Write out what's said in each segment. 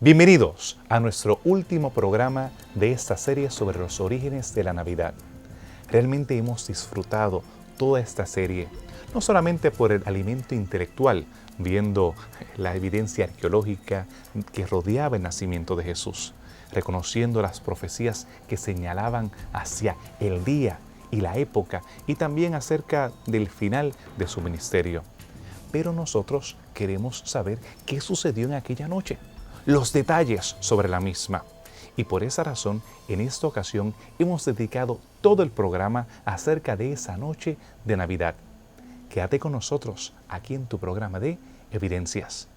Bienvenidos a nuestro último programa de esta serie sobre los orígenes de la Navidad. Realmente hemos disfrutado toda esta serie, no solamente por el alimento intelectual, viendo la evidencia arqueológica que rodeaba el nacimiento de Jesús, reconociendo las profecías que señalaban hacia el día y la época y también acerca del final de su ministerio. Pero nosotros queremos saber qué sucedió en aquella noche, los detalles sobre la misma. Y por esa razón, en esta ocasión hemos dedicado todo el programa acerca de esa noche de Navidad. Quédate con nosotros aquí en tu programa de Evidencias.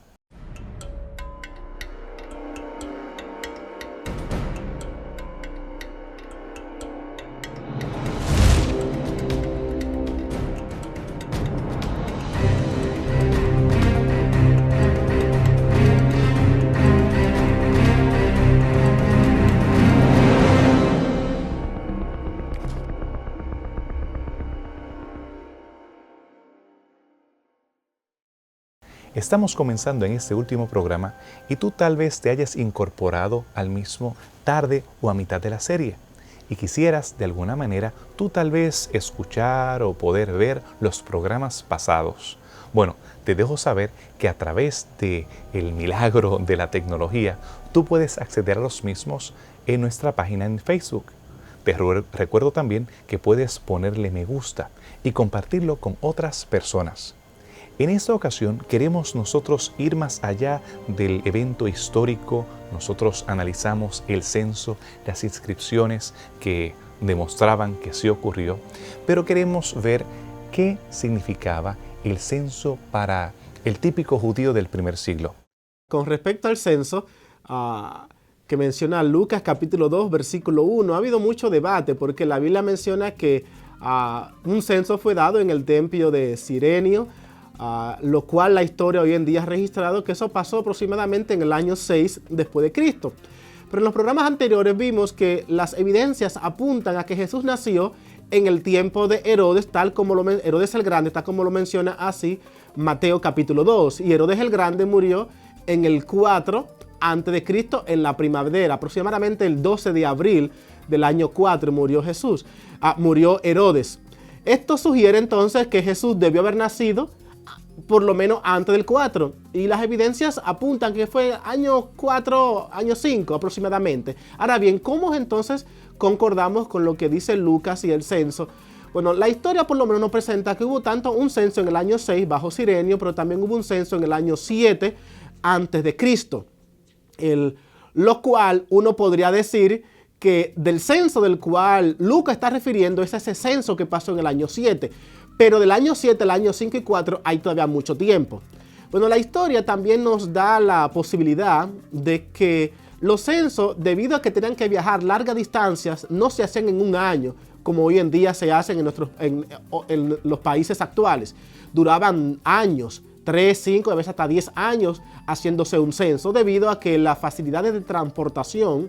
Estamos comenzando en este último programa y tú tal vez te hayas incorporado al mismo tarde o a mitad de la serie y quisieras de alguna manera tú tal vez escuchar o poder ver los programas pasados. Bueno, te dejo saber que a través del milagro de la tecnología tú puedes acceder a los mismos en nuestra página en Facebook. Te recuerdo también que puedes ponerle me gusta y compartirlo con otras personas. En esta ocasión queremos nosotros ir más allá del evento histórico. Nosotros analizamos el censo, las inscripciones que demostraban que sí ocurrió, pero queremos ver qué significaba el censo para el típico judío del primer siglo. Con respecto al censo que menciona Lucas capítulo 2, versículo 1, ha habido mucho debate porque la Biblia menciona que un censo fue dado en el templo de Cirenio, lo cual la historia hoy en día ha registrado que eso pasó aproximadamente en el año 6 después de Cristo. Pero en los programas anteriores vimos que las evidencias apuntan a que Jesús nació en el tiempo de Herodes, Herodes el Grande, tal como lo menciona así Mateo capítulo 2. Y Herodes el Grande murió en el 4 antes de Cristo en la primavera, aproximadamente el 12 de abril del año 4 murió murió Herodes. Esto sugiere entonces que Jesús debió haber nacido por lo menos antes del 4. Y las evidencias apuntan que fue año 4, año 5 aproximadamente. Ahora bien, ¿cómo entonces concordamos con lo que dice Lucas y el censo? Bueno, la historia por lo menos nos presenta que hubo tanto un censo en el año 6 bajo Cirenio, pero también hubo un censo en el año 7 antes de Cristo. Lo cual uno podría decir que del censo del cual Lucas está refiriendo es ese censo que pasó en el año 7. Pero del año 7 al año 5 y 4 hay todavía mucho tiempo. Bueno, la historia también nos da la posibilidad de que los censos, debido a que tenían que viajar largas distancias, no se hacían en un año, como hoy en día se hacen en los países actuales. Duraban años, 3, 5, a veces hasta 10 años haciéndose un censo, debido a que las facilidades de transportación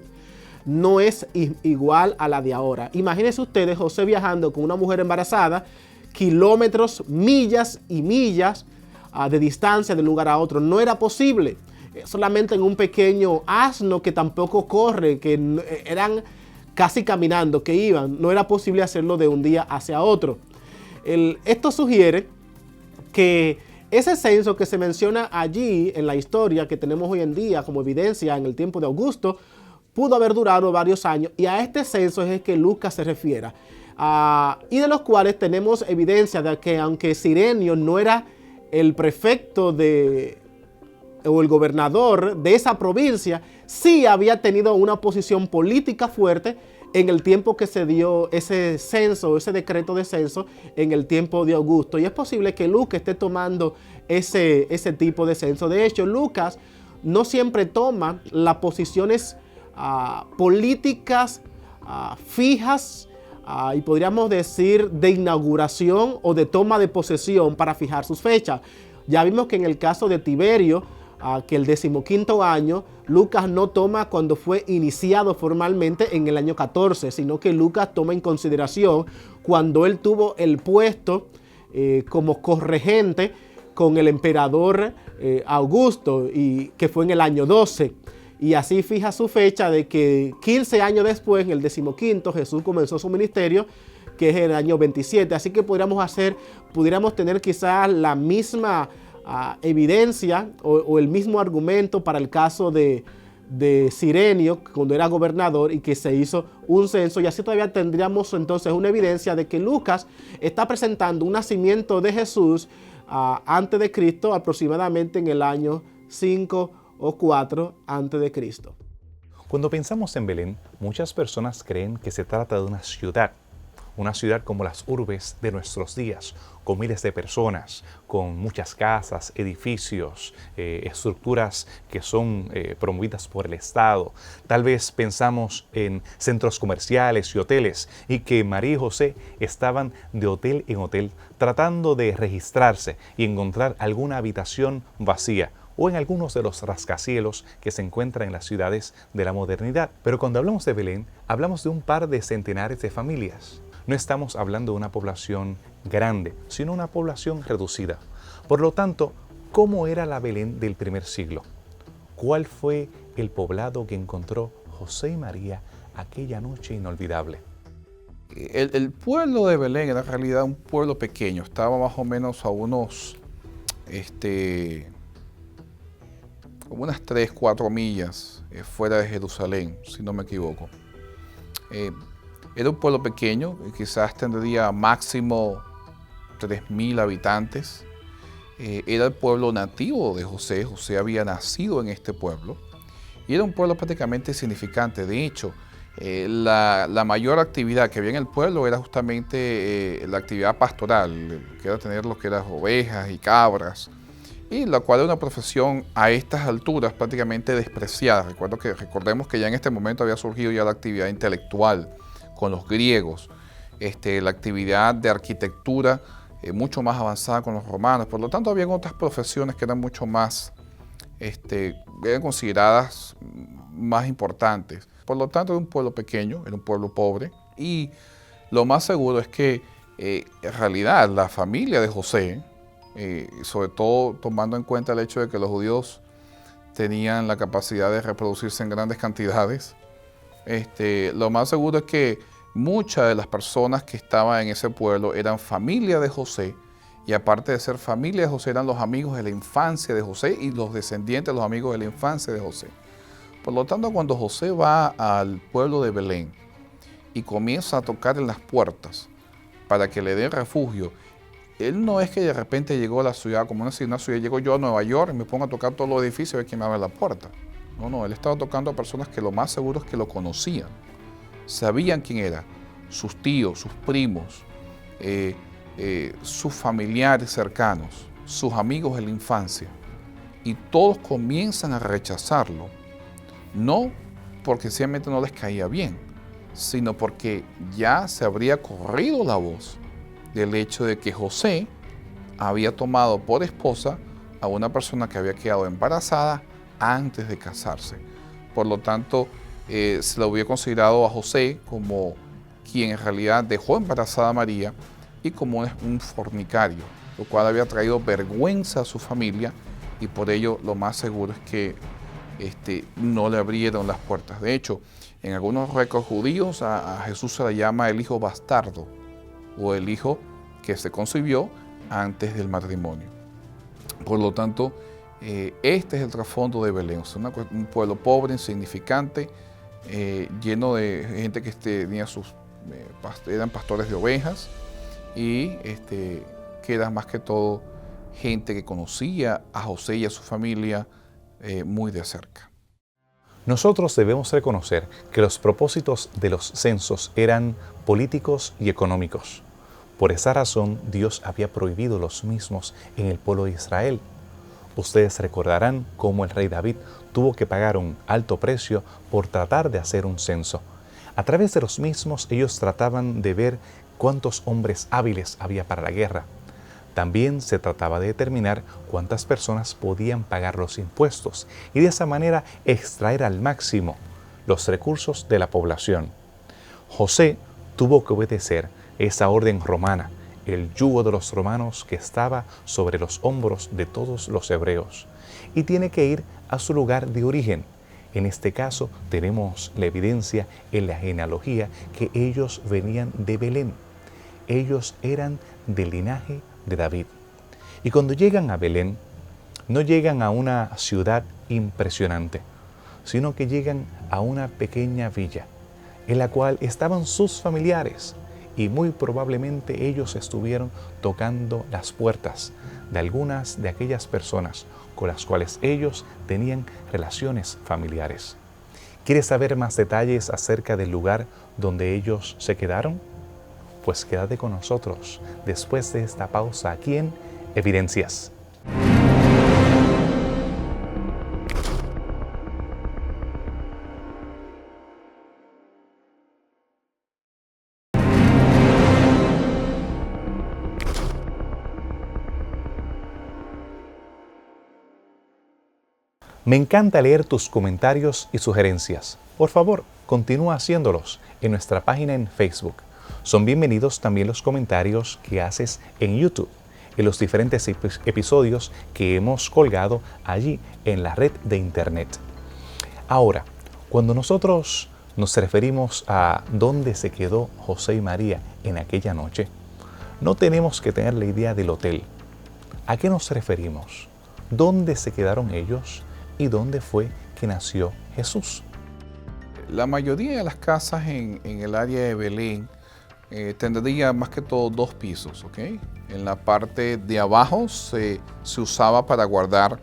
no es igual a la de ahora. Imagínense ustedes, José viajando con una mujer embarazada, kilómetros, millas y millas de distancia de un lugar a otro. No era posible. Solamente en un pequeño asno que tampoco corre, que eran casi caminando, que iban. No era posible hacerlo de un día hacia otro. Esto sugiere que ese censo que se menciona allí en la historia que tenemos hoy en día como evidencia en el tiempo de Augusto, pudo haber durado varios años, y a este censo es el que Lucas se refiere. Y de los cuales tenemos evidencia de que aunque Cirenio no era el prefecto o el gobernador de esa provincia, sí había tenido una posición política fuerte en el tiempo que se dio ese censo, ese decreto de censo en el tiempo de Augusto. Y es posible que Lucas esté tomando ese tipo de censo. De hecho, Lucas no siempre toma las posiciones políticas fijas, y podríamos decir de inauguración o de toma de posesión para fijar sus fechas. Ya vimos que en el caso de Tiberio, que el 15º año, Lucas no toma cuando fue iniciado formalmente en el año 14, sino que Lucas toma en consideración cuando él tuvo el puesto como corregente con el emperador Augusto, y que fue en el año 12. y así fija su fecha de que 15 años después, en el 15º, Jesús comenzó su ministerio, que es el año 27. Así que pudiéramos tener quizás la misma evidencia o el mismo argumento para el caso de Cirenio, cuando era gobernador y que se hizo un censo, y así todavía tendríamos entonces una evidencia de que Lucas está presentando un nacimiento de Jesús antes de Cristo, aproximadamente en el año 5 o 4 antes de Cristo. Cuando pensamos en Belén, muchas personas creen que se trata de una ciudad como las urbes de nuestros días, con miles de personas, con muchas casas, edificios, estructuras que son promovidas por el Estado. Tal vez pensamos en centros comerciales y hoteles, y que María y José estaban de hotel en hotel tratando de registrarse y encontrar alguna habitación vacía, o en algunos de los rascacielos que se encuentran en las ciudades de la modernidad. Pero cuando hablamos de Belén, hablamos de un par de centenares de familias. No estamos hablando de una población grande, sino una población reducida. Por lo tanto, ¿cómo era la Belén del primer siglo? ¿Cuál fue el poblado que encontró José y María aquella noche inolvidable? El pueblo de Belén era en realidad un pueblo pequeño, estaba más o menos a unos como unas 3, 4 millas fuera de Jerusalén, si no me equivoco. Era un pueblo pequeño, quizás tendría máximo 3.000 habitantes. Era el pueblo nativo de José. José había nacido en este pueblo y era un pueblo prácticamente insignificante. De hecho, la mayor actividad que había en el pueblo era justamente la actividad pastoral, que era tener lo que eran ovejas y cabras, y la cual era una profesión a estas alturas prácticamente despreciada. Recordemos que ya en este momento había surgido ya la actividad intelectual con los griegos, la actividad de arquitectura mucho más avanzada con los romanos. Por lo tanto, había otras profesiones que eran mucho más, eran consideradas más importantes. Por lo tanto, era un pueblo pequeño, era un pueblo pobre, y lo más seguro es que en realidad la familia de José, sobre todo tomando en cuenta el hecho de que los judíos tenían la capacidad de reproducirse en grandes cantidades, lo más seguro es que muchas de las personas que estaban en ese pueblo eran familia de José, y aparte de ser familia de José, eran los amigos de la infancia de José y los descendientes de los amigos de la infancia de José. Por lo tanto, cuando José va al pueblo de Belén y comienza a tocar en las puertas para que le den refugio, él no es que de repente llegó a la ciudad, como una ciudad, llego yo a Nueva York y me pongo a tocar todos los edificios y ver quién me abre la puerta. No, él estaba tocando a personas que lo más seguro es que lo conocían, sabían quién era, sus tíos, sus primos, sus familiares cercanos, sus amigos de la infancia, y todos comienzan a rechazarlo, no porque sencillamente no les caía bien, sino porque ya se habría corrido la voz del hecho de que José había tomado por esposa a una persona que había quedado embarazada antes de casarse. Por lo tanto, se lo hubiera considerado a José como quien en realidad dejó embarazada a María y como un fornicario, lo cual había traído vergüenza a su familia, y por ello lo más seguro es que no le abrieron las puertas. De hecho, en algunos récords judíos a Jesús se le llama el hijo bastardo, o el hijo que se concibió antes del matrimonio. Por lo tanto, este es el trasfondo de Belén, un pueblo pobre, insignificante, lleno de gente que eran pastores de ovejas, y que eran más que todo gente que conocía a José y a su familia muy de cerca. Nosotros debemos reconocer que los propósitos de los censos eran políticos y económicos. Por esa razón, Dios había prohibido los mismos en el pueblo de Israel. Ustedes recordarán cómo el rey David tuvo que pagar un alto precio por tratar de hacer un censo. A través de los mismos, ellos trataban de ver cuántos hombres hábiles había para la guerra. También se trataba de determinar cuántas personas podían pagar los impuestos y de esa manera extraer al máximo los recursos de la población. José tuvo que obedecer esa orden romana, el yugo de los romanos que estaba sobre los hombros de todos los hebreos, y tiene que ir a su lugar de origen, En este caso tenemos la evidencia en la genealogía que ellos venían de Belén. Ellos eran del linaje de David. Y cuando llegan a Belén, no llegan a una ciudad impresionante, sino que llegan a una pequeña villa, en la cual estaban sus familiares, y muy probablemente ellos estuvieron tocando las puertas de algunas de aquellas personas con las cuales ellos tenían relaciones familiares. ¿Quieres saber más detalles acerca del lugar donde ellos se quedaron? Pues quédate con nosotros después de esta pausa aquí en Evidencias. Me encanta leer tus comentarios y sugerencias. Por favor, continúa haciéndolos en nuestra página en Facebook. Son bienvenidos también los comentarios que haces en YouTube, en los diferentes episodios que hemos colgado allí en la red de Internet. Ahora, cuando nosotros nos referimos a dónde se quedó José y María en aquella noche, no tenemos que tener la idea del hotel. ¿A qué nos referimos? ¿Dónde se quedaron ellos? ¿Y dónde fue que nació Jesús? La mayoría de las casas en el área de Belén tendría más que todo 2 pisos, ¿ok? En la parte de abajo se usaba para guardar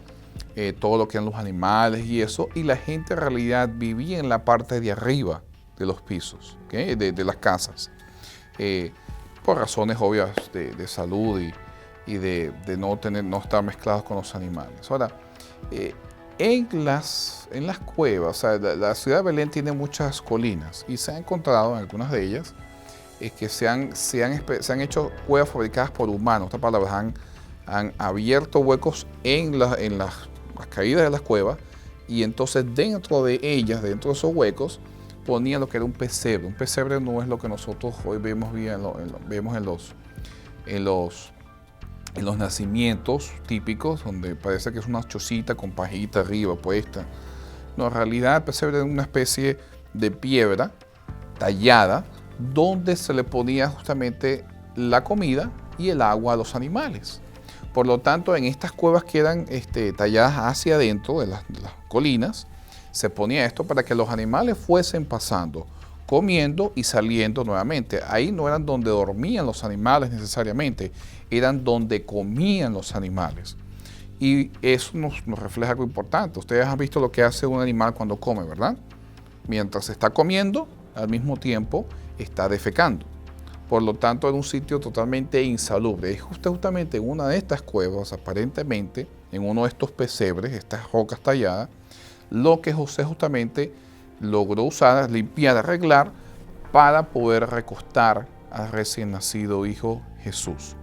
todo lo que eran los animales y eso, y la gente en realidad vivía en la parte de arriba de los pisos, ¿ok? de las casas, por razones obvias de salud y de no estar mezclados con los animales. Ahora, en las cuevas, o sea, la ciudad de Belén tiene muchas colinas y se ha encontrado en algunas de ellas que se han hecho cuevas fabricadas por humanos. Otras palabras, han abierto huecos en las caídas de las cuevas, y entonces dentro de ellas, dentro de esos huecos, ponían lo que era un pesebre. Un pesebre no es lo que nosotros hoy vemos en los nacimientos típicos, donde parece que es una chocita con pajita arriba puesta. No, en realidad el pesebre era una especie de piedra tallada donde se le ponía justamente la comida y el agua a los animales. Por lo tanto, en estas cuevas que eran talladas hacia adentro de las colinas, se ponía esto para que los animales fuesen pasando, comiendo y saliendo nuevamente. Ahí no eran donde dormían los animales necesariamente, eran donde comían los animales. Y eso nos refleja algo importante. Ustedes han visto lo que hace un animal cuando come, ¿verdad? Mientras está comiendo, al mismo tiempo está defecando. Por lo tanto, era un sitio totalmente insalubre. Es justamente en una de estas cuevas, aparentemente, en uno de estos pesebres, estas rocas talladas, lo que José justamente logró usar, limpiar, arreglar para poder recostar al recién nacido hijo Jesús.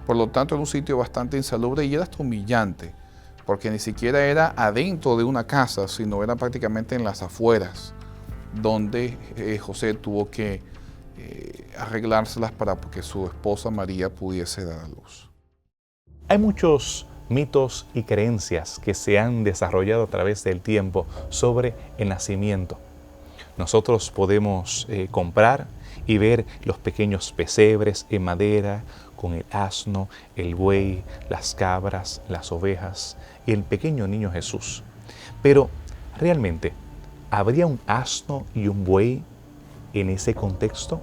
Por lo tanto, era un sitio bastante insalubre y era hasta humillante, porque ni siquiera era adentro de una casa, sino era prácticamente en las afueras, donde José tuvo que arreglárselas para que su esposa María pudiese dar a luz. Hay muchos mitos y creencias que se han desarrollado a través del tiempo sobre el nacimiento. Nosotros podemos comprar y ver los pequeños pesebres en madera con el asno, el buey, las cabras, las ovejas y el pequeño niño Jesús. Pero realmente, ¿habría un asno y un buey en ese contexto?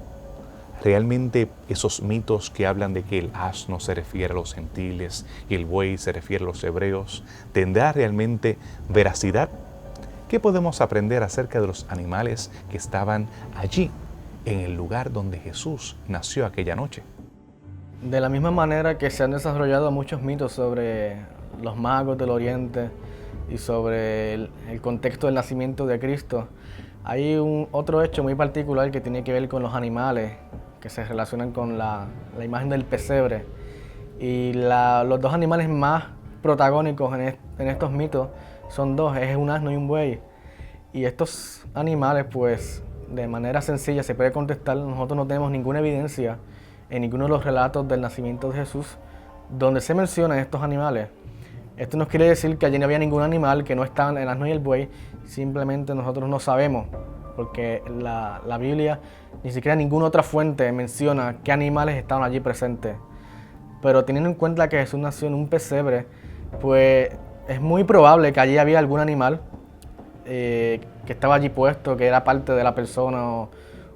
¿Realmente esos mitos que hablan de que el asno se refiere a los gentiles y el buey se refiere a los hebreos, tendrá realmente veracidad? ¿Qué podemos aprender acerca de los animales que estaban allí, en el lugar donde Jesús nació aquella noche? De la misma manera que se han desarrollado muchos mitos sobre los magos del Oriente y sobre el contexto del nacimiento de Cristo, hay otro hecho muy particular que tiene que ver con los animales que se relacionan con la imagen del pesebre. Y los 2 animales más protagónicos en estos mitos son 2, es un asno y un buey. Y estos animales, pues, de manera sencilla se puede contestar, nosotros no tenemos ninguna evidencia en ninguno de los relatos del nacimiento de Jesús donde se mencionan estos animales. Esto no quiere decir que allí no había ningún animal, que no estaban el asno y el buey, simplemente nosotros no sabemos, porque la Biblia, ni siquiera ninguna otra fuente menciona qué animales estaban allí presentes. Pero teniendo en cuenta que Jesús nació en un pesebre, pues es muy probable que allí había algún animal que estaba allí puesto, que era parte de la persona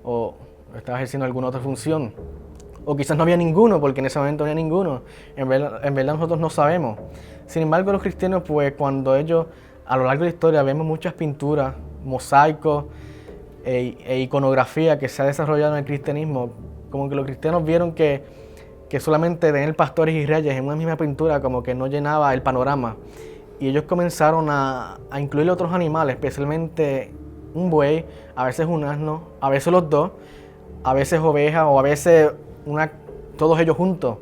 o estaba ejerciendo alguna otra función. O quizás no había ninguno, porque en ese momento no había ninguno. En verdad nosotros no sabemos. Sin embargo, los cristianos, pues cuando ellos, a lo largo de la historia, vemos muchas pinturas, mosaicos e iconografía que se ha desarrollado en el cristianismo, como que los cristianos vieron que solamente tener pastores y reyes en una misma pintura como que no llenaba el panorama. Y ellos comenzaron a incluir otros animales, especialmente un buey, a veces un asno, a veces los dos, a veces ovejas o a veces todos ellos juntos.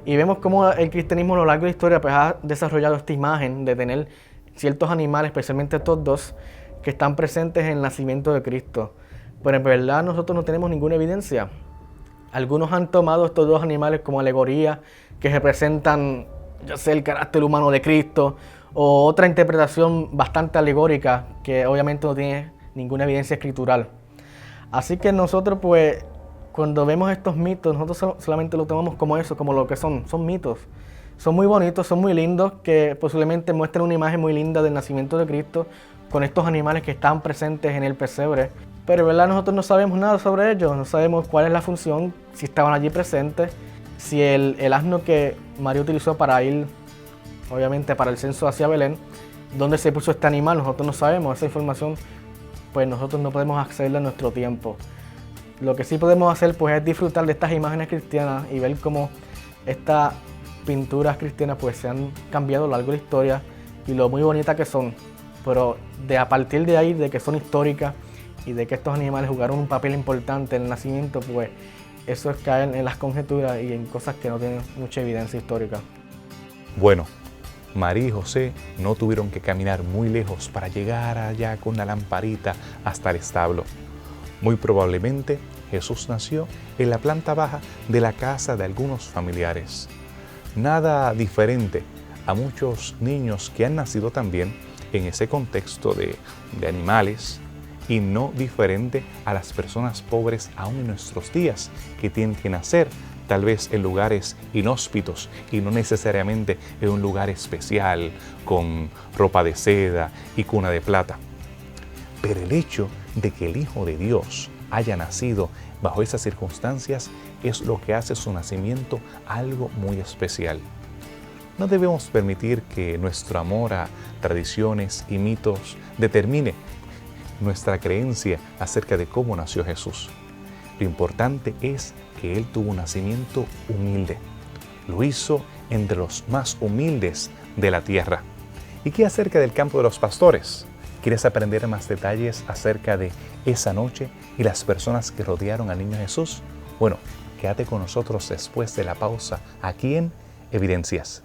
Y vemos cómo el cristianismo a lo largo de la historia pues, ha desarrollado esta imagen de tener ciertos animales, especialmente estos dos, que están presentes en el nacimiento de Cristo. Pero en verdad nosotros no tenemos ninguna evidencia. Algunos han tomado estos dos animales como alegoría que representan, ya sea el carácter humano de Cristo, o otra interpretación bastante alegórica que obviamente no tiene ninguna evidencia escritural. Así que nosotros pues, cuando vemos estos mitos, nosotros solamente lo tomamos como eso, como lo que son mitos. Son muy bonitos, son muy lindos, que posiblemente muestran una imagen muy linda del nacimiento de Cristo con estos animales que están presentes en el pesebre. Pero en verdad nosotros no sabemos nada sobre ellos, no sabemos cuál es la función, si estaban allí presentes, si el asno que María utilizó para ir, obviamente para el censo hacia Belén, dónde se puso este animal, nosotros no sabemos, esa información pues nosotros no podemos accederla en nuestro tiempo. Lo que sí podemos hacer pues es disfrutar de estas imágenes cristianas y ver cómo estas pinturas cristianas pues se han cambiado a lo largo de la historia y lo muy bonitas que son, pero a partir de ahí, de que son históricas y de que estos animales jugaron un papel importante en el nacimiento, pues eso es caer en las conjeturas y en cosas que no tienen mucha evidencia histórica. Bueno, María y José no tuvieron que caminar muy lejos para llegar allá con la lamparita hasta el establo. Muy probablemente Jesús nació en la planta baja de la casa de algunos familiares. Nada diferente a muchos niños que han nacido también en ese contexto de animales, y no diferente a las personas pobres aún en nuestros días, que tienen que nacer tal vez en lugares inhóspitos y no necesariamente en un lugar especial con ropa de seda y cuna de plata. Pero el hecho de que el Hijo de Dios haya nacido bajo esas circunstancias es lo que hace su nacimiento algo muy especial. No debemos permitir que nuestro amor a tradiciones y mitos determine nuestra creencia acerca de cómo nació Jesús. Lo importante es que Él tuvo un nacimiento humilde. Lo hizo entre los más humildes de la tierra. ¿Y qué acerca del campo de los pastores? ¿Quieres aprender más detalles acerca de esa noche y las personas que rodearon al niño Jesús? Bueno, quédate con nosotros después de la pausa aquí en Evidencias.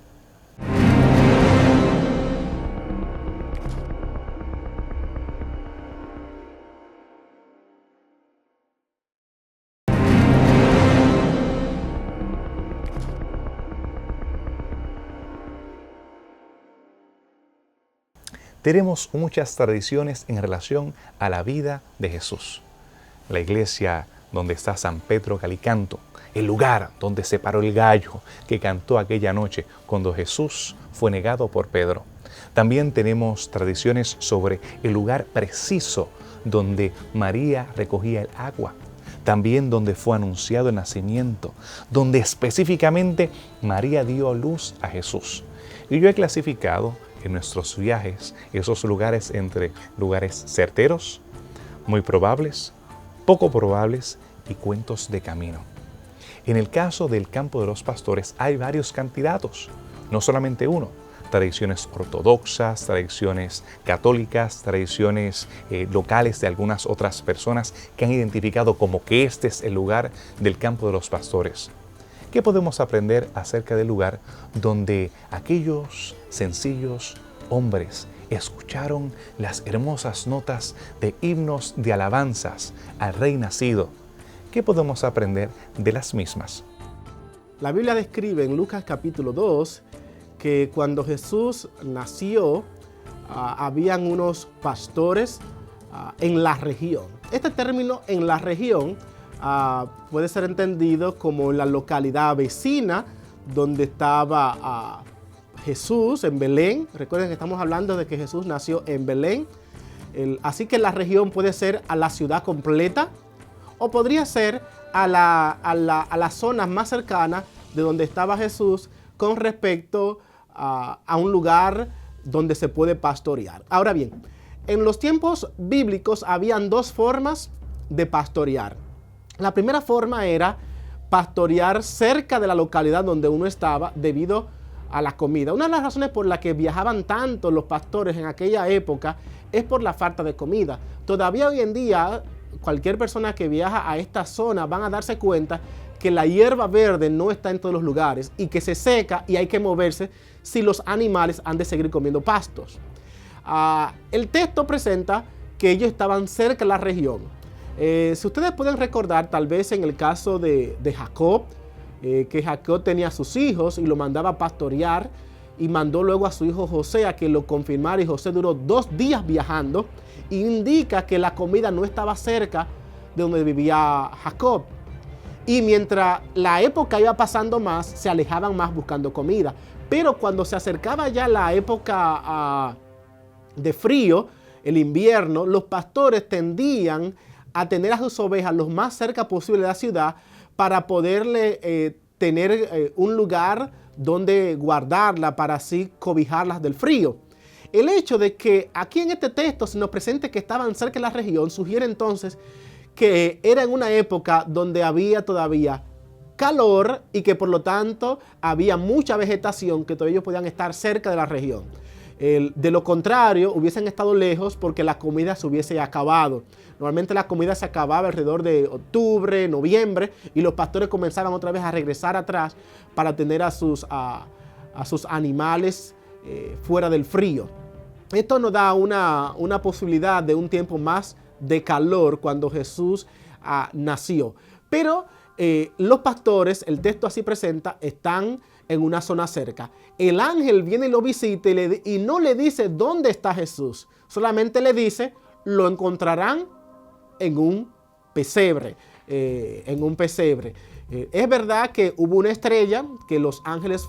Tenemos muchas tradiciones en relación a la vida de Jesús. La iglesia donde está San Pedro Galicanto, el lugar donde se paró el gallo que cantó aquella noche cuando Jesús fue negado por Pedro. También tenemos tradiciones sobre el lugar preciso donde María recogía el agua. También donde fue anunciado el nacimiento, donde específicamente María dio a luz a Jesús. Y yo he clasificado en nuestros viajes esos lugares entre lugares certeros, muy probables, poco probables y cuentos de camino. En el caso del campo de los pastores hay varios candidatos, no solamente uno. Tradiciones ortodoxas, tradiciones católicas, tradiciones locales de algunas otras personas que han identificado como que este es el lugar del campo de los pastores. ¿Qué podemos aprender acerca del lugar donde aquellos sencillos hombres escucharon las hermosas notas de himnos de alabanzas al Rey nacido? ¿Qué podemos aprender de las mismas? La Biblia describe en Lucas capítulo 2 que cuando Jesús nació, habían unos pastores en la región. Este término en la región puede ser entendido como la localidad vecina donde estaba Jesús, en Belén. Recuerden que estamos hablando de que Jesús nació en Belén. Así que la región puede ser a la ciudad completa o podría ser a las zonas más cercanas de donde estaba Jesús con respecto a un lugar donde se puede pastorear. Ahora bien, en los tiempos bíblicos habían dos formas de pastorear. La primera forma era pastorear cerca de la localidad donde uno estaba debido a la comida. Una de las razones por las que viajaban tanto los pastores en aquella época es por la falta de comida. Todavía hoy en día, cualquier persona que viaja a esta zona van a darse cuenta que la hierba verde no está en todos los lugares y que se seca y hay que moverse si los animales han de seguir comiendo pastos. El texto presenta que ellos estaban cerca de la región. Si ustedes pueden recordar, tal vez en el caso de Jacob, que Jacob tenía a sus hijos y lo mandaba a pastorear y mandó luego a su hijo José a que lo confirmara, y José duró 2 días viajando, e indica que la comida no estaba cerca de donde vivía Jacob. Y mientras la época iba pasando más, se alejaban más buscando comida. Pero cuando se acercaba ya la época de frío, el invierno, los pastores tendían a tener a sus ovejas lo más cerca posible de la ciudad para poderle tener un lugar donde guardarla para así cobijarlas del frío. El hecho de que aquí en este texto se nos presente que estaban cerca de la región sugiere entonces que era en una época donde había todavía calor y que por lo tanto había mucha vegetación, que todavía ellos podían estar cerca de la región. De lo contrario, hubiesen estado lejos porque la comida se hubiese acabado. Normalmente la comida se acababa alrededor de octubre, noviembre, y los pastores comenzaban otra vez a regresar atrás para tener a sus animales fuera del frío. Esto nos da una posibilidad de un tiempo más de calor cuando Jesús nació. Pero los pastores, el texto así presenta, están en una zona cerca. El ángel viene y lo visita y no le dice dónde está Jesús. Solamente le dice, lo encontrarán en un pesebre. Es verdad que hubo una estrella que los ángeles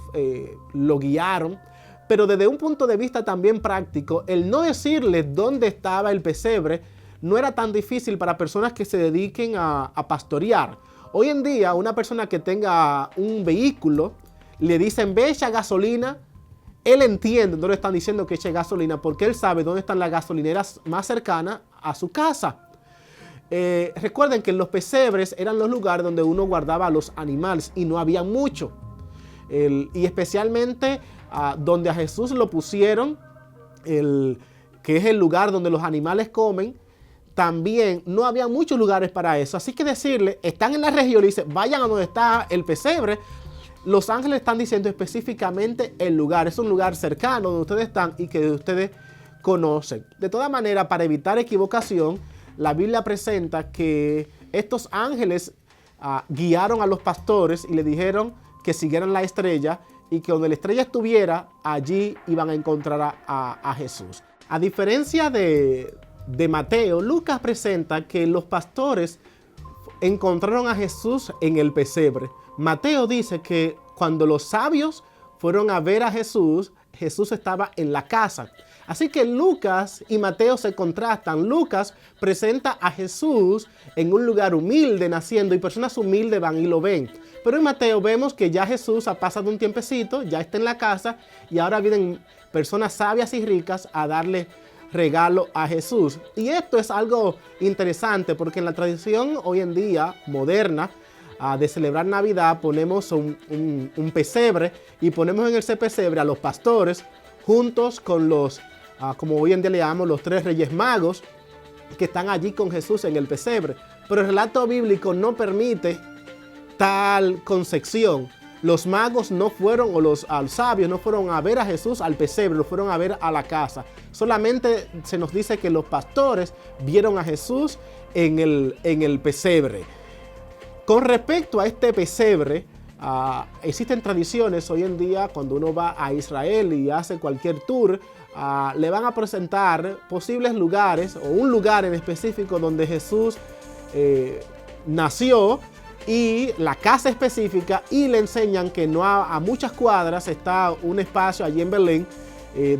lo guiaron, pero desde un punto de vista también práctico, el no decirle dónde estaba el pesebre no era tan difícil para personas que se dediquen a pastorear. Hoy en día, una persona que tenga un vehículo, le dicen ve echa gasolina, él entiende, no le están diciendo que eche gasolina porque él sabe dónde están las gasolineras más cercanas a su casa. Recuerden que los pesebres eran los lugares donde uno guardaba a los animales y no había mucho. Y especialmente donde a Jesús lo pusieron, que es el lugar donde los animales comen, también no había muchos lugares para eso. Así que decirle, están en la región, le dice, vayan a donde está el pesebre. Los ángeles están diciendo específicamente el lugar. Es un lugar cercano donde ustedes están y que ustedes conocen. De todas maneras, para evitar equivocación, la Biblia presenta que estos ángeles guiaron a los pastores y le dijeron que siguieran la estrella y que donde la estrella estuviera, allí iban a encontrar a Jesús. A diferencia de Mateo, Lucas presenta que los pastores encontraron a Jesús en el pesebre. Mateo dice que cuando los sabios fueron a ver a Jesús, Jesús estaba en la casa. Así que Lucas y Mateo se contrastan. Lucas presenta a Jesús en un lugar humilde naciendo y personas humildes van y lo ven. Pero en Mateo vemos que ya Jesús ha pasado un tiempecito, ya está en la casa y ahora vienen personas sabias y ricas a darle regalo a Jesús. Y esto es algo interesante porque en la tradición hoy en día moderna de celebrar Navidad ponemos un pesebre y ponemos en ese pesebre a los pastores juntos con los, como hoy en día le llamamos, los 3 reyes magos que están allí con Jesús en el pesebre. Pero el relato bíblico no permite tal concepción. Los magos no fueron, o los sabios no fueron a ver a Jesús al pesebre, lo fueron a ver a la casa. Solamente se nos dice que los pastores vieron a Jesús en el pesebre. Con respecto a este pesebre, existen tradiciones hoy en día cuando uno va a Israel y hace cualquier tour, le van a presentar posibles lugares o un lugar en específico donde Jesús nació y la casa específica, y le enseñan que no a muchas cuadras está un espacio allí en Belén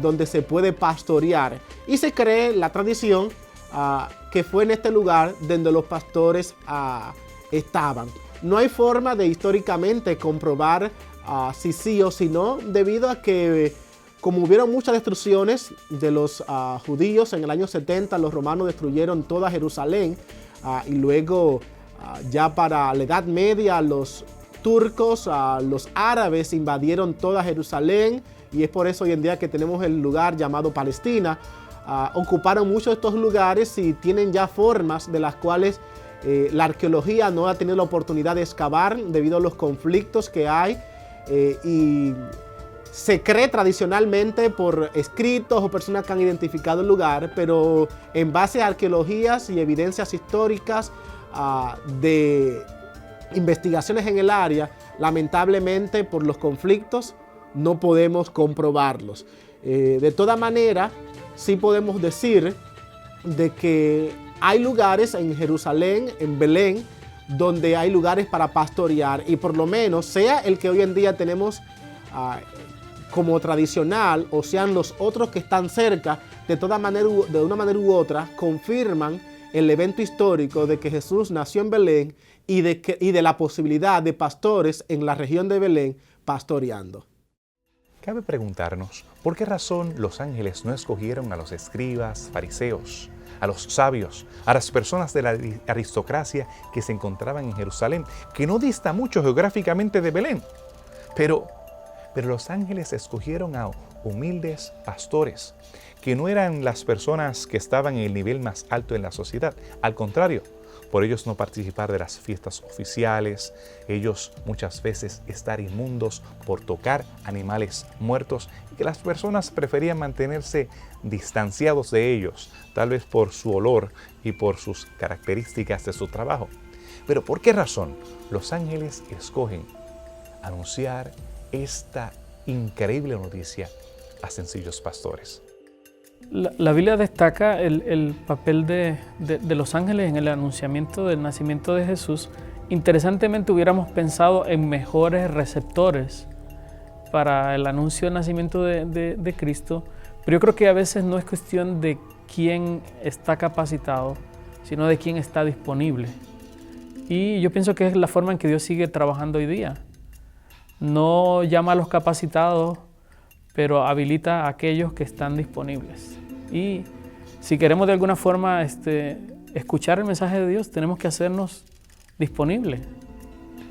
donde se puede pastorear, y se cree la tradición que fue en este lugar donde los pastores estaban. No hay forma de históricamente comprobar si sí o si no, debido a que como hubieron muchas destrucciones de los judíos en el año 70, los romanos destruyeron toda Jerusalén, y luego ya para la Edad Media los turcos, los árabes invadieron toda Jerusalén, y es por eso hoy en día que tenemos el lugar llamado Palestina. Ocuparon muchos de estos lugares y tienen ya formas de las cuales la arqueología no ha tenido la oportunidad de excavar debido a los conflictos que hay, y se cree tradicionalmente por escritos o personas que han identificado el lugar, pero en base a arqueologías y evidencias históricas de investigaciones en el área, lamentablemente por los conflictos no podemos comprobarlos. De toda manera, sí podemos decir de que hay lugares en Jerusalén, en Belén, donde hay lugares para pastorear, y por lo menos sea el que hoy en día tenemos como tradicional, o sean los otros que están cerca, de una manera u otra, confirman el evento histórico de que Jesús nació en Belén y de la posibilidad de pastores en la región de Belén pastoreando. Cabe preguntarnos, ¿por qué razón los ángeles no escogieron a los escribas, fariseos, a los sabios, a las personas de la aristocracia que se encontraban en Jerusalén, que no dista mucho geográficamente de Belén? Pero los ángeles escogieron a humildes pastores, que no eran las personas que estaban en el nivel más alto en la sociedad. Al contrario, por ellos no participar de las fiestas oficiales, ellos muchas veces estar inmundos por tocar animales muertos, y que las personas preferían mantenerse distanciados de ellos, tal vez por su olor y por sus características de su trabajo. Pero ¿por qué razón los ángeles escogen anunciar esta increíble noticia a sencillos pastores? La Biblia destaca el papel de los ángeles en el anunciamiento del nacimiento de Jesús. Interesantemente, hubiéramos pensado en mejores receptores para el anuncio del nacimiento de Cristo, pero yo creo que a veces no es cuestión de quién está capacitado, sino de quién está disponible. Y yo pienso que es la forma en que Dios sigue trabajando hoy día. No llama a los capacitados, pero habilita a aquellos que están disponibles. Y si queremos de alguna forma escuchar el mensaje de Dios, tenemos que hacernos disponibles.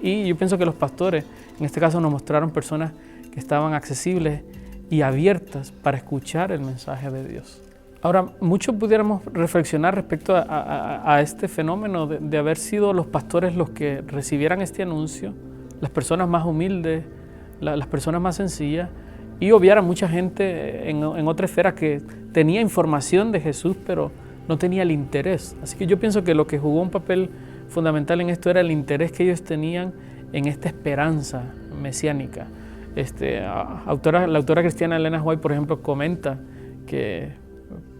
Y yo pienso que los pastores, en este caso, nos mostraron personas que estaban accesibles y abiertas para escuchar el mensaje de Dios. Ahora, muchos pudiéramos reflexionar respecto a este fenómeno de haber sido los pastores los que recibieran este anuncio, las personas más humildes, las personas más sencillas, y obviar a mucha gente en otra esfera que tenía información de Jesús, pero no tenía el interés. Así que yo pienso que lo que jugó un papel fundamental en esto era el interés que ellos tenían en esta esperanza mesiánica. La autora cristiana Elena White, por ejemplo, comenta que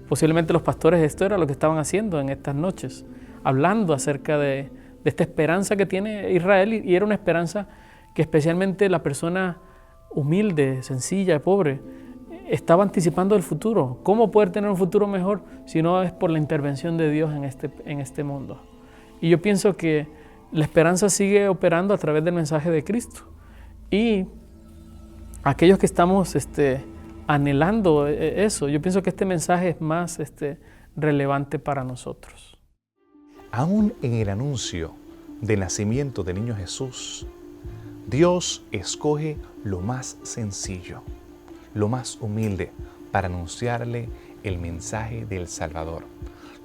posiblemente los pastores esto era lo que estaban haciendo en estas noches, hablando acerca de esta esperanza que tiene Israel, y era una esperanza que especialmente la persona humilde, sencilla, pobre, estaba anticipando el futuro. ¿Cómo poder tener un futuro mejor si no es por la intervención de Dios en este mundo? Y yo pienso que la esperanza sigue operando a través del mensaje de Cristo. Y aquellos que estamos anhelando eso, yo pienso que este mensaje es más relevante para nosotros. Aún en el anuncio del nacimiento del niño Jesús, Dios escoge lo más sencillo, lo más humilde, para anunciarle el mensaje del Salvador.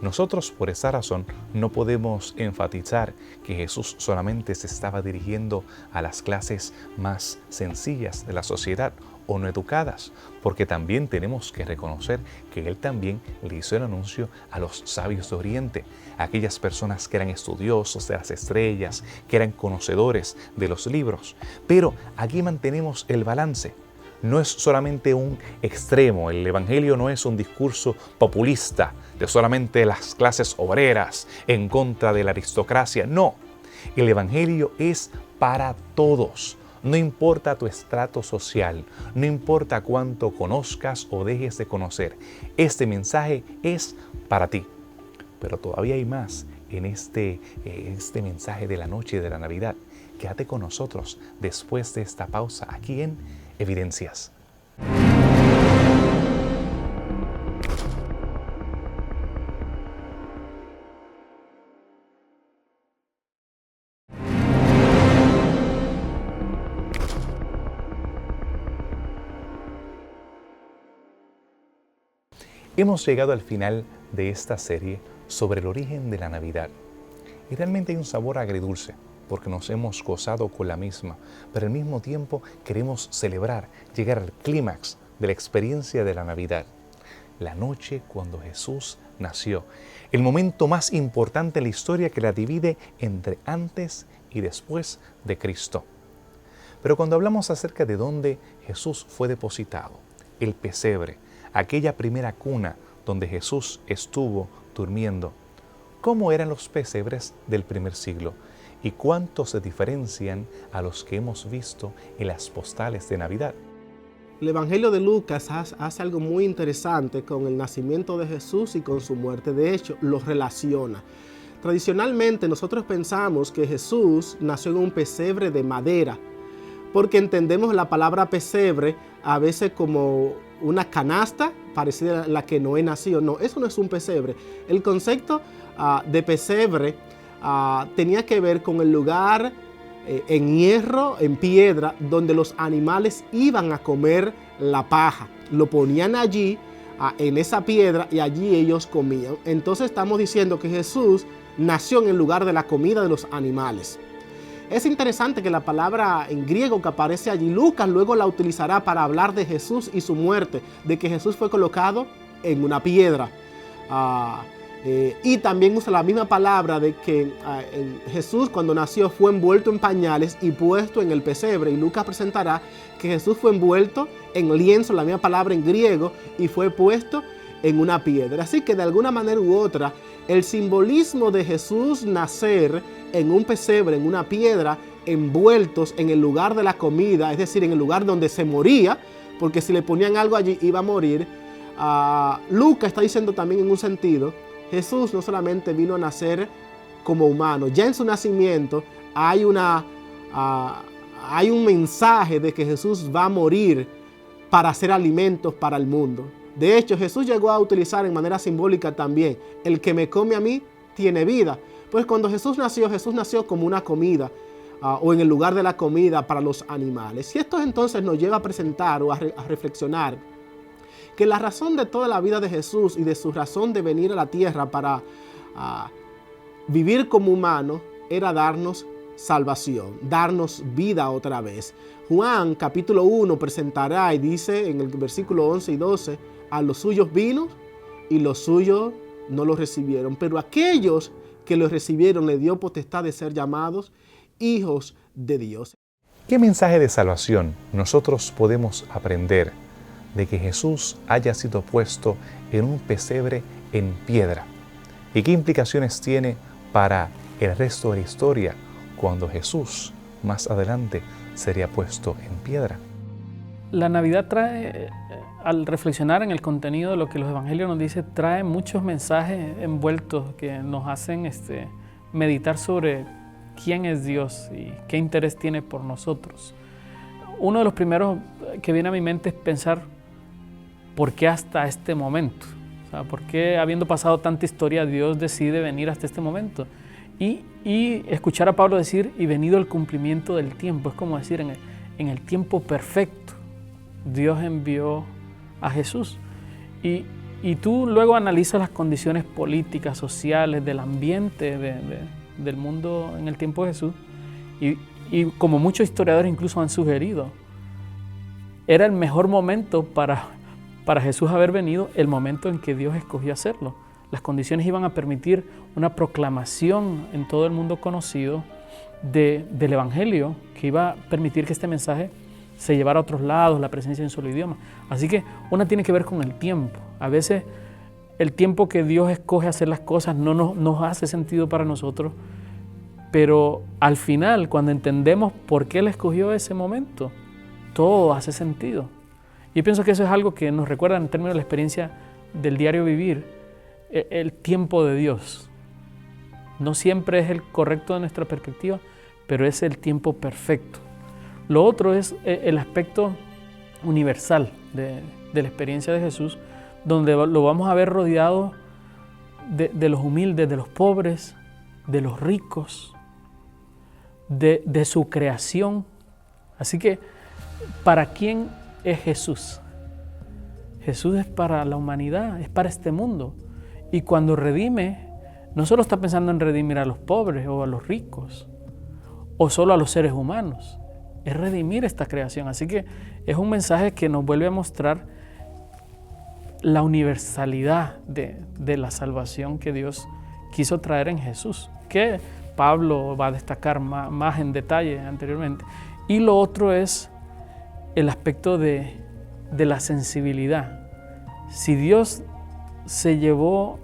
Nosotros, por esa razón, no podemos enfatizar que Jesús solamente se estaba dirigiendo a las clases más sencillas de la sociedad o no educadas, porque también tenemos que reconocer que Él también le hizo el anuncio a los sabios de Oriente, aquellas personas que eran estudiosos de las estrellas, que eran conocedores de los libros. Pero aquí mantenemos el balance. No es solamente un extremo, el Evangelio no es un discurso populista de solamente las clases obreras en contra de la aristocracia, no. El Evangelio es para todos. No importa tu estrato social, no importa cuánto conozcas o dejes de conocer, este mensaje es para ti. Pero todavía hay más en este mensaje de la noche de la Navidad. Quédate con nosotros después de esta pausa aquí en Evidencias. Hemos llegado al final de esta serie sobre el origen de la Navidad. Y realmente hay un sabor agridulce, porque nos hemos gozado con la misma, pero al mismo tiempo queremos celebrar, llegar al clímax de la experiencia de la Navidad. La noche cuando Jesús nació, el momento más importante en la historia que la divide entre antes y después de Cristo. Pero cuando hablamos acerca de dónde Jesús fue depositado, el pesebre, aquella primera cuna donde Jesús estuvo durmiendo, ¿cómo eran los pesebres del primer siglo? ¿Y cuánto se diferencian a los que hemos visto en las postales de Navidad? El Evangelio de Lucas hace algo muy interesante con el nacimiento de Jesús y con su muerte. De hecho, los relaciona. Tradicionalmente nosotros pensamos que Jesús nació en un pesebre de madera, porque entendemos la palabra pesebre a veces como una canasta parecida a la que Noé nació. No, eso no es un pesebre. El concepto de pesebre tenía que ver con el lugar en hierro, en piedra, donde los animales iban a comer la paja. Lo ponían allí, en esa piedra, y allí ellos comían. Entonces estamos diciendo que Jesús nació en el lugar de la comida de los animales. Es interesante que la palabra en griego que aparece allí, Lucas luego la utilizará para hablar de Jesús y su muerte, de que Jesús fue colocado en una piedra. Y también usa la misma palabra de que Jesús cuando nació fue envuelto en pañales y puesto en el pesebre. Y Lucas presentará que Jesús fue envuelto en lienzo, la misma palabra en griego, y fue puesto en una piedra. Así que de alguna manera u otra, el simbolismo de Jesús nacer en un pesebre, en una piedra, envueltos en el lugar de la comida, es decir, en el lugar donde se moría, porque si le ponían algo allí iba a morir. Lucas está diciendo también en un sentido, Jesús no solamente vino a nacer como humano, ya en su nacimiento hay un mensaje de que Jesús va a morir para hacer alimentos para el mundo. De hecho, Jesús llegó a utilizar en manera simbólica también, el que me come a mí tiene vida. Pues cuando Jesús nació como una comida o en el lugar de la comida para los animales. Y esto entonces nos lleva a presentar o a reflexionar que la razón de toda la vida de Jesús y de su razón de venir a la tierra para vivir como humano era darnos salvación, darnos vida otra vez. Juan capítulo 1 presentará y dice en el versículo 11 y 12, a los suyos vino y los suyos no los recibieron, pero aquellos que los recibieron le dio potestad de ser llamados hijos de Dios. ¿Qué mensaje de salvación nosotros podemos aprender de que Jesús haya sido puesto en un pesebre en piedra? ¿Y qué implicaciones tiene para el resto de la historia cuando Jesús más adelante sería puesto en piedra? La Navidad trae, al reflexionar en el contenido de lo que los evangelios nos dicen, trae muchos mensajes envueltos que nos hacen meditar sobre quién es Dios y qué interés tiene por nosotros. Uno de los primeros que viene a mi mente es pensar ¿por qué hasta este momento? O sea, ¿por qué habiendo pasado tanta historia Dios decide venir hasta este momento? Y escuchar a Pablo decir, y venido el cumplimiento del tiempo, es como decir, en el tiempo perfecto, Dios envió a Jesús. Y tú luego analizas las condiciones políticas, sociales, del ambiente del mundo en el tiempo de Jesús, y como muchos historiadores incluso han sugerido, era el mejor momento para Jesús haber venido, el momento en que Dios escogió hacerlo. Las condiciones iban a permitir una proclamación en todo el mundo conocido del Evangelio, que iba a permitir que este mensaje se llevara a otros lados, la presencia en un solo idioma. Así que una tiene que ver con el tiempo. A veces el tiempo que Dios escoge hacer las cosas no nos hace sentido para nosotros, pero al final, cuando entendemos por qué Él escogió ese momento, todo hace sentido. Yo pienso que eso es algo que nos recuerda en términos de la experiencia del diario vivir, el tiempo de Dios. No siempre es el correcto de nuestra perspectiva, pero es el tiempo perfecto. Lo otro es el aspecto universal de la experiencia de Jesús, donde lo vamos a ver rodeado de los humildes, de los pobres, de los ricos, de su creación. Así que, ¿para quién es Jesús? Jesús es para la humanidad, es para este mundo. Y cuando redime, no solo está pensando en redimir a los pobres o a los ricos, o solo a los seres humanos, es redimir esta creación. Así que es un mensaje que nos vuelve a mostrar la universalidad de la salvación que Dios quiso traer en Jesús, que Pablo va a destacar más en detalle anteriormente. Y lo otro es el aspecto de la sensibilidad. Si Dios se llevó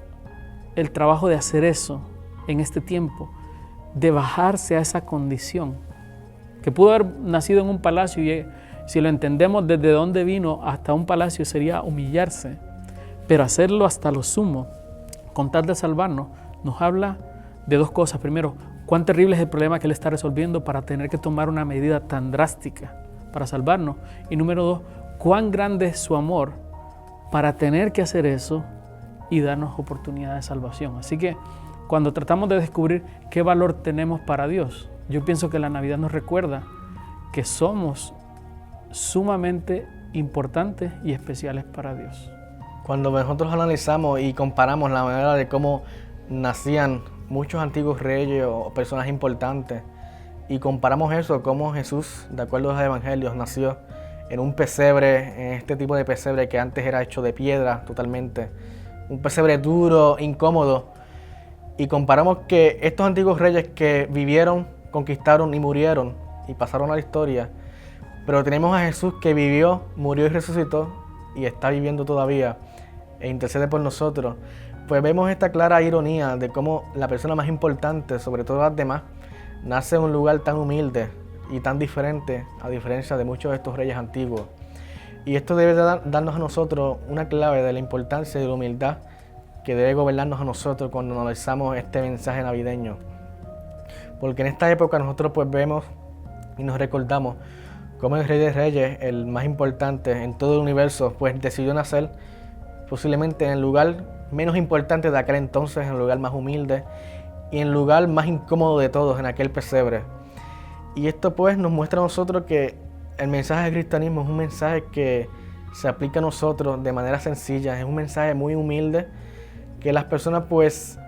el trabajo de hacer eso en este tiempo, de bajarse a esa condición, que pudo haber nacido en un palacio y si lo entendemos desde dónde vino hasta un palacio sería humillarse, pero hacerlo hasta lo sumo, con tal de salvarnos, nos habla de dos cosas. Primero, cuán terrible es el problema que Él está resolviendo para tener que tomar una medida tan drástica para salvarnos. Y número dos, cuán grande es su amor para tener que hacer eso y darnos oportunidad de salvación. Así que cuando tratamos de descubrir qué valor tenemos para Dios, yo pienso que la Navidad nos recuerda que somos sumamente importantes y especiales para Dios. Cuando nosotros analizamos y comparamos la manera de cómo nacían muchos antiguos reyes o personas importantes y comparamos eso, cómo Jesús, de acuerdo a los evangelios, nació en un pesebre, en este tipo de pesebre que antes era hecho de piedra totalmente, un pesebre duro, incómodo, y comparamos que estos antiguos reyes que vivieron, conquistaron y murieron y pasaron a la historia, pero tenemos a Jesús que vivió, murió y resucitó y está viviendo todavía e intercede por nosotros. Pues vemos esta clara ironía de cómo la persona más importante, sobre todo las demás, nace en un lugar tan humilde y tan diferente, a diferencia de muchos de estos reyes antiguos. Y esto debe darnos a nosotros una clave de la importancia de la humildad que debe gobernarnos a nosotros cuando analizamos este mensaje navideño. Porque en esta época nosotros pues vemos y nos recordamos cómo el Rey de Reyes, el más importante en todo el universo, pues decidió nacer posiblemente en el lugar menos importante de aquel entonces, en el lugar más humilde y en el lugar más incómodo de todos, en aquel pesebre. Y esto pues nos muestra a nosotros que el mensaje del cristianismo es un mensaje que se aplica a nosotros de manera sencilla, es un mensaje muy humilde, que las personas pues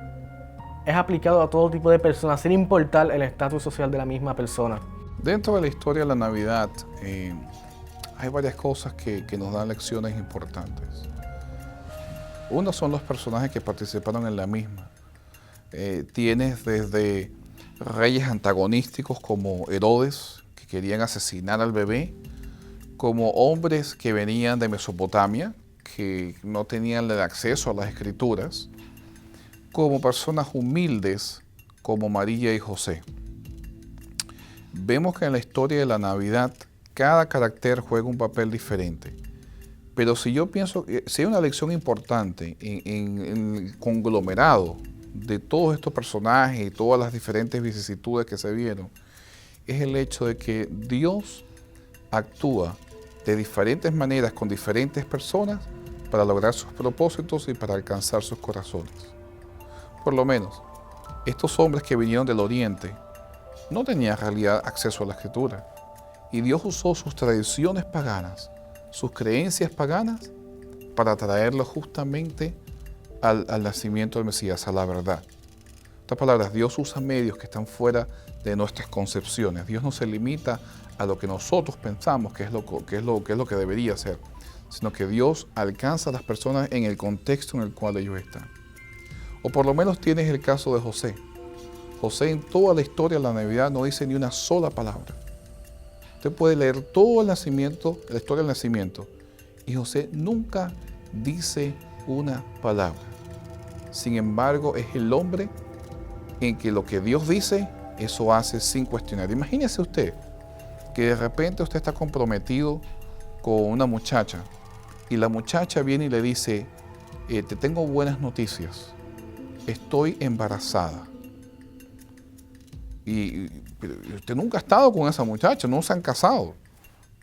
es aplicado a todo tipo de personas, sin importar el estatus social de la misma persona. Dentro de la historia de la Navidad hay varias cosas que nos dan lecciones importantes. Uno son los personajes que participaron en la misma. Tienes desde reyes antagonísticos como Herodes, que querían asesinar al bebé, como hombres que venían de Mesopotamia, que no tenían el acceso a las escrituras, como personas humildes como María y José. Vemos que en la historia de la Navidad cada carácter juega un papel diferente. Pero si yo pienso que si hay una lección importante en el conglomerado de todos estos personajes y todas las diferentes vicisitudes que se vieron, es el hecho de que Dios actúa de diferentes maneras con diferentes personas para lograr sus propósitos y para alcanzar sus corazones. Por lo menos, estos hombres que vinieron del Oriente no tenían en realidad acceso a la Escritura. Y Dios usó sus tradiciones paganas, sus creencias paganas, para traerlos justamente al nacimiento del Mesías, a la verdad. otras palabras, Dios usa medios que están fuera de nuestras concepciones. Dios no se limita a lo que nosotros pensamos que es lo que debería ser, sino que Dios alcanza a las personas en el contexto en el cual ellos están. O por lo menos tienes el caso de José. José en toda la historia de la Navidad no dice ni una sola palabra. Usted puede leer todo el nacimiento, la historia del nacimiento, y José nunca dice una palabra. Sin embargo, es el hombre en que lo que Dios dice, eso hace sin cuestionar. Imagínese usted que de repente usted está comprometido con una muchacha y la muchacha viene y le dice, te tengo buenas noticias, estoy embarazada. Y usted nunca ha estado con esa muchacha, no se han casado,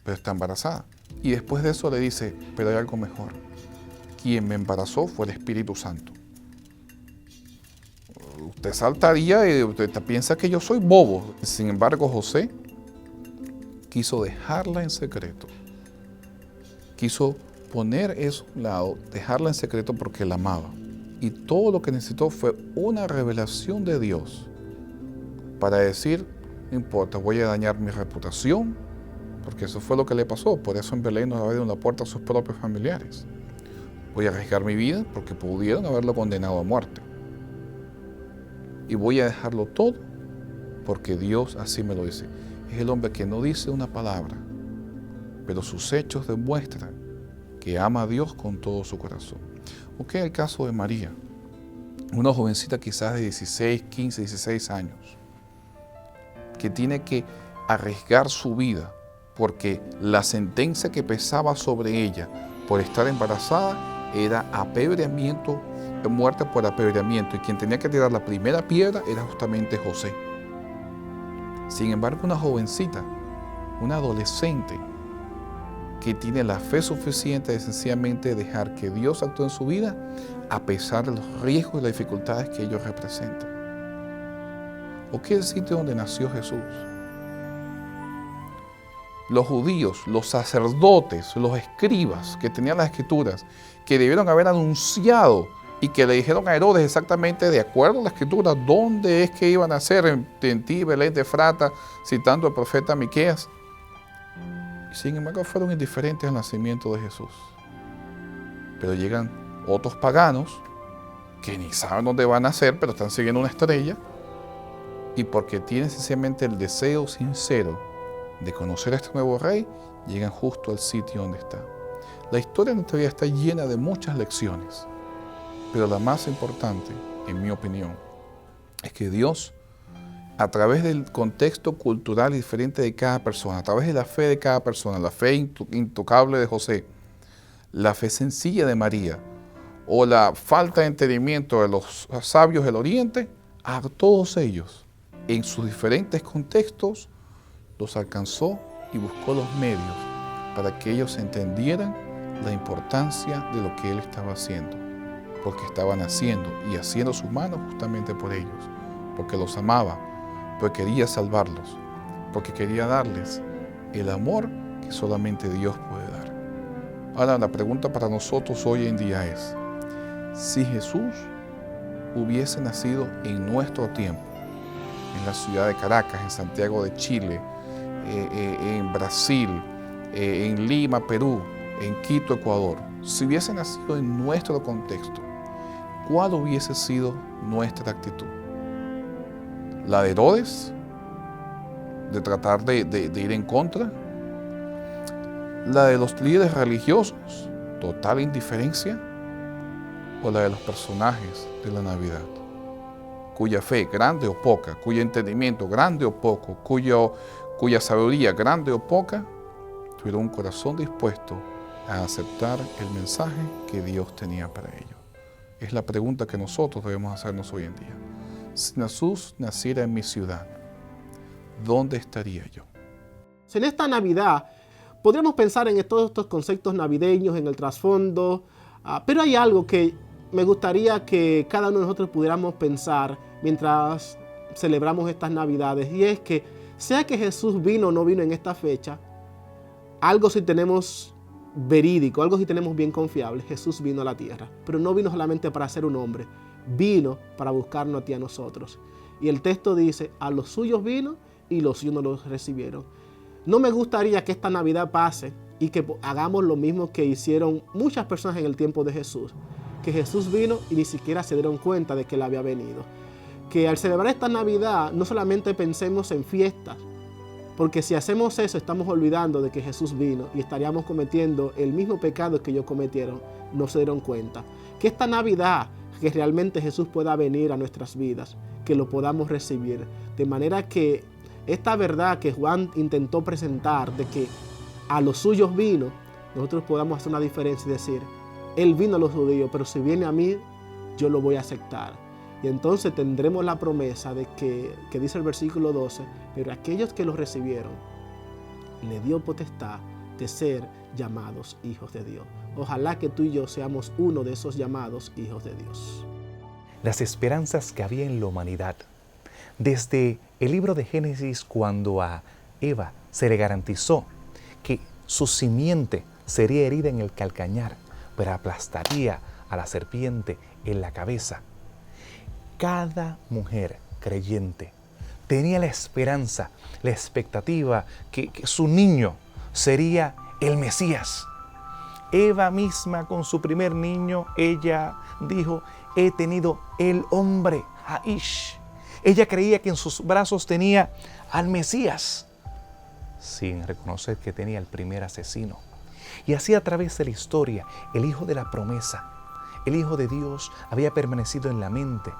pero está embarazada. Y después de eso le dice, pero hay algo mejor. Quien me embarazó fue el Espíritu Santo. Usted saltaría y usted piensa que yo soy bobo. Sin embargo, José quiso dejarla en secreto. Quiso poner eso a un lado, dejarla en secreto porque la amaba. Y todo lo que necesitó fue una revelación de Dios para decir, no importa, voy a dañar mi reputación, porque eso fue lo que le pasó. Por eso en Belén no abrieron la puerta a sus propios familiares. Voy a arriesgar mi vida porque pudieron haberlo condenado a muerte. Y voy a dejarlo todo porque Dios así me lo dice. Es el hombre que no dice una palabra, pero sus hechos demuestran que ama a Dios con todo su corazón. Ok, el caso de María, una jovencita quizás de 16, 15, 16 años, que tiene que arriesgar su vida porque la sentencia que pesaba sobre ella por estar embarazada era apedreamiento, muerte por apedreamiento, y quien tenía que tirar la primera piedra era justamente José. Sin embargo, una jovencita, una adolescente, que tiene la fe suficiente de sencillamente dejar que Dios actúe en su vida a pesar de los riesgos y las dificultades que ellos representan. ¿O qué es el sitio donde nació Jesús? Los judíos, los sacerdotes, los escribas que tenían las escrituras, que debieron haber anunciado y que le dijeron a Herodes exactamente de acuerdo a la escritura dónde es que iban a nacer en ti, Belén de Efrata, citando al profeta Miqueas. Sin embargo, fueron indiferentes al nacimiento de Jesús. Pero llegan otros paganos que ni saben dónde van a nacer, pero están siguiendo una estrella, y porque tienen sencillamente el deseo sincero de conocer a este nuevo rey, llegan justo al sitio donde está. La historia de nuestra vida está llena de muchas lecciones, pero la más importante, en mi opinión, es que Dios, a través del contexto cultural diferente de cada persona, a través de la fe de cada persona, la fe intocable de José, la fe sencilla de María, o la falta de entendimiento de los sabios del Oriente, a todos ellos, en sus diferentes contextos, los alcanzó y buscó los medios para que ellos entendieran la importancia de lo que Él estaba haciendo, porque estaba naciendo y haciendo sus manos justamente por ellos, porque los amaba, porque quería salvarlos, porque quería darles el amor que solamente Dios puede dar. Ahora, la pregunta para nosotros hoy en día es, si Jesús hubiese nacido en nuestro tiempo, en la ciudad de Caracas, en Santiago de Chile, en Brasil, en Lima, Perú, en Quito, Ecuador, si hubiese nacido en nuestro contexto, ¿cuál hubiese sido nuestra actitud? ¿La de Herodes? ¿De tratar de ir en contra? ¿La de los líderes religiosos? ¿Total indiferencia? ¿O la de los personajes de la Navidad? Cuya fe, grande o poca, cuyo entendimiento, grande o poco, cuya sabiduría, grande o poca, tuvieron un corazón dispuesto a aceptar el mensaje que Dios tenía para ellos. Es la pregunta que nosotros debemos hacernos hoy en día. Si Jesús naciera en mi ciudad, ¿dónde estaría yo? En esta Navidad podríamos pensar en todos estos conceptos navideños, en el trasfondo, pero hay algo que me gustaría que cada uno de nosotros pudiéramos pensar mientras celebramos estas Navidades, y es que sea que Jesús vino o no vino en esta fecha, algo sí tenemos verídico, algo sí tenemos bien confiable: Jesús vino a la tierra, pero no vino solamente para ser un hombre, vino para buscarnos a ti a nosotros. Y el texto dice, a los suyos vino y los suyos no los recibieron. No me gustaría que esta Navidad pase y que hagamos lo mismo que hicieron muchas personas en el tiempo de Jesús. Que Jesús vino y ni siquiera se dieron cuenta de que Él había venido. Que al celebrar esta Navidad no solamente pensemos en fiestas, porque si hacemos eso estamos olvidando de que Jesús vino y estaríamos cometiendo el mismo pecado que ellos cometieron, no se dieron cuenta. Que esta Navidad, que realmente Jesús pueda venir a nuestras vidas, que lo podamos recibir, de manera que esta verdad que Juan intentó presentar de que a los suyos vino, nosotros podamos hacer una diferencia y decir, Él vino a los judíos, pero si viene a mí, yo lo voy a aceptar. Y entonces tendremos la promesa de que dice el versículo 12, pero aquellos que lo recibieron, le dio potestad de ser llamados hijos de Dios. Ojalá que tú y yo seamos uno de esos llamados hijos de Dios. Las esperanzas que había en la humanidad. Desde el libro de Génesis, cuando a Eva se le garantizó que su simiente sería herida en el calcañar, pero aplastaría a la serpiente en la cabeza. Cada mujer creyente tenía la esperanza, la expectativa que su niño sería el Mesías. Eva misma con su primer niño, ella dijo, he tenido el hombre, Aish. Ella creía que en sus brazos tenía al Mesías, sin reconocer que tenía el primer asesino. Y así a través de la historia, el hijo de la promesa, el hijo de Dios había permanecido en la mente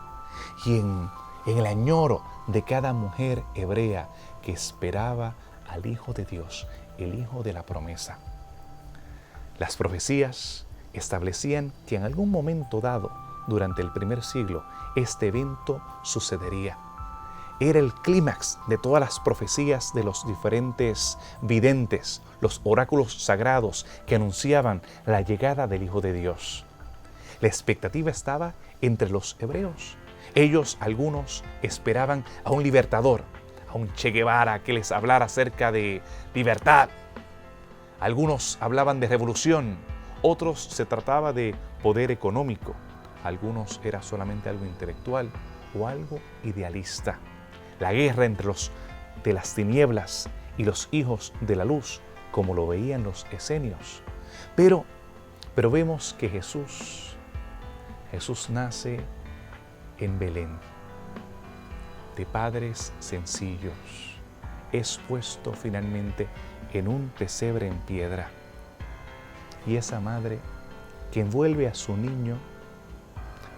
y en el añoro de cada mujer hebrea que esperaba al Hijo de Dios, el hijo de la promesa. Las profecías establecían que en algún momento dado, durante el primer siglo, este evento sucedería. Era el clímax de todas las profecías de los diferentes videntes, los oráculos sagrados que anunciaban la llegada del Hijo de Dios. La expectativa estaba entre los hebreos. Ellos, algunos, esperaban a un libertador, a un Che Guevara que les hablara acerca de libertad. Algunos hablaban de revolución, otros se trataba de poder económico, algunos era solamente algo intelectual o algo idealista. La guerra entre los de las tinieblas y los hijos de la luz, como lo veían los esenios. Pero vemos que Jesús nace en Belén, de padres sencillos. Es puesto finalmente en un pesebre en piedra. Y esa madre que envuelve a su niño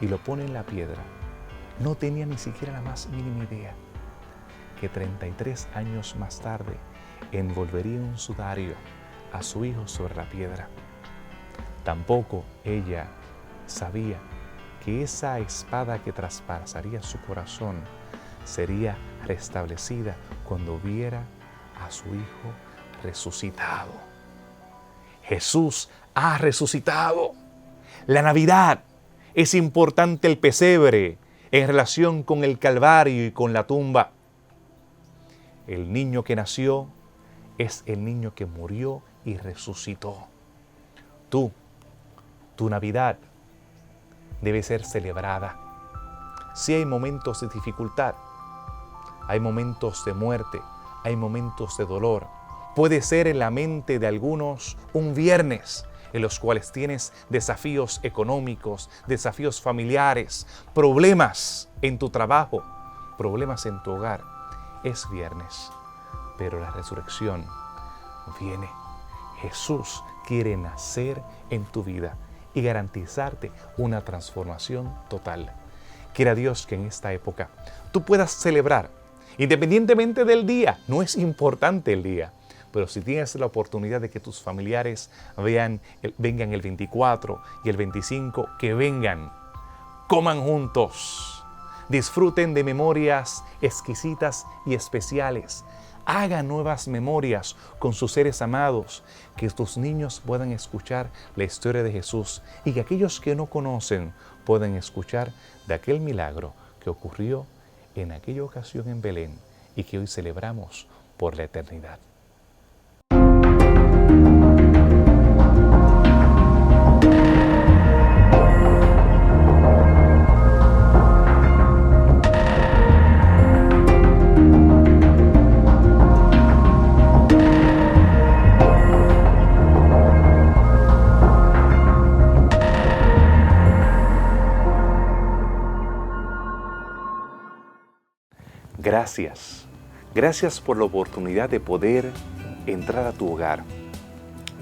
y lo pone en la piedra, no tenía ni siquiera la más mínima idea que 33 años más tarde envolvería un sudario a su hijo sobre la piedra. Tampoco ella sabía que esa espada que traspasaría su corazón sería restablecida cuando viera a su hijo resucitado. Jesús ha resucitado. La Navidad es importante, el pesebre en relación con el Calvario y con la tumba. El niño que nació es el niño que murió y resucitó. Tu Navidad debe ser celebrada. Sí hay momentos de dificultad, hay momentos de muerte, hay momentos de dolor. Puede ser en la mente de algunos un viernes en los cuales tienes desafíos económicos, desafíos familiares, problemas en tu trabajo, problemas en tu hogar. Es viernes, pero la resurrección viene. Jesús quiere nacer en tu vida y garantizarte una transformación total. Quiera Dios que en esta época tú puedas celebrar, independientemente del día. No es importante el día, pero si tienes la oportunidad de que tus familiares vengan el 24 y el 25, que vengan, coman juntos, disfruten de memorias exquisitas y especiales. Hagan nuevas memorias con sus seres amados, que tus niños puedan escuchar la historia de Jesús y que aquellos que no conocen puedan escuchar de aquel milagro que ocurrió en aquella ocasión en Belén y que hoy celebramos por la eternidad. Gracias. Gracias por la oportunidad de poder entrar a tu hogar.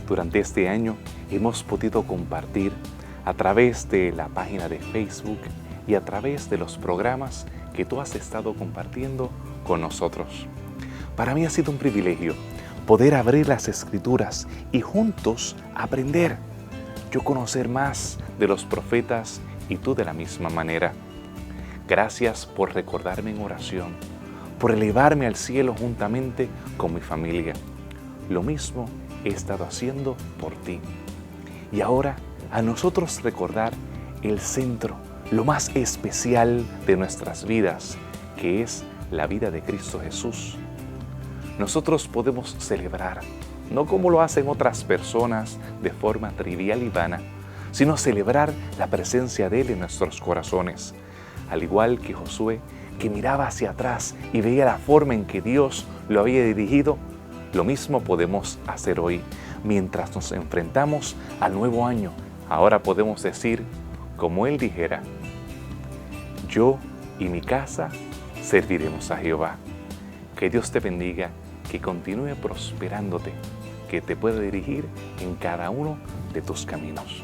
Durante este año hemos podido compartir a través de la página de Facebook y a través de los programas que tú has estado compartiendo con nosotros. Para mí ha sido un privilegio poder abrir las Escrituras y juntos aprender. Yo conocer más de los profetas y tú de la misma manera. Gracias por recordarme en oración, por elevarme al cielo juntamente con mi familia. Lo mismo he estado haciendo por ti. Y ahora a nosotros recordar el centro, lo más especial de nuestras vidas, que es la vida de Cristo Jesús. Nosotros podemos celebrar, no como lo hacen otras personas de forma trivial y vana, sino celebrar la presencia de Él en nuestros corazones. Al igual que Josué, que miraba hacia atrás y veía la forma en que Dios lo había dirigido, lo mismo podemos hacer hoy. Mientras nos enfrentamos al nuevo año, ahora podemos decir, como Él dijera, yo y mi casa serviremos a Jehová. Que Dios te bendiga, que continúe prosperándote, que te pueda dirigir en cada uno de tus caminos.